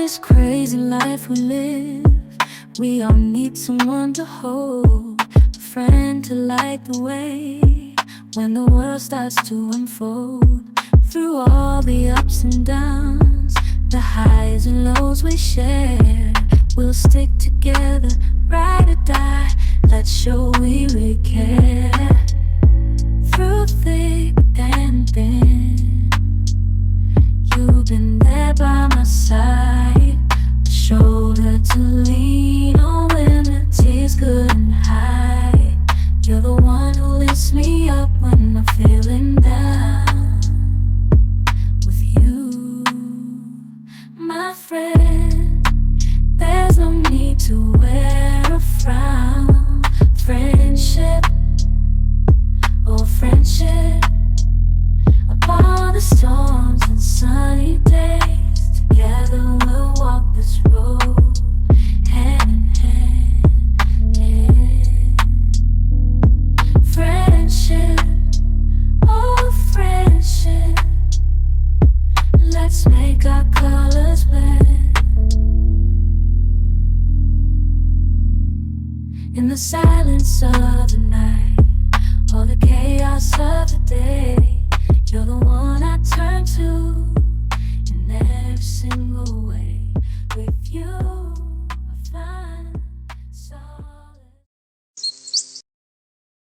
this crazy life we live, we all need someone to hold, a friend to light the way when the world starts to unfold. Through all the ups and downs, the highs and lows we share, we'll stick together, ride or die. Let's show we really care. Through thick and thin, you've been there by my side, a shoulder to lean on when the tears couldn't hide. You're the one who lifts me up when I'm feeling down. With you, my friend, there's no need to wear a frown. Friendship, oh friendship, upon the storms and sunny days, together we'll walk this road, hand in hand. Friendship, oh friendship, let's make our colors blend. In the silence of the night, or the chaos of the day, you're the one I turn to in every single way. With you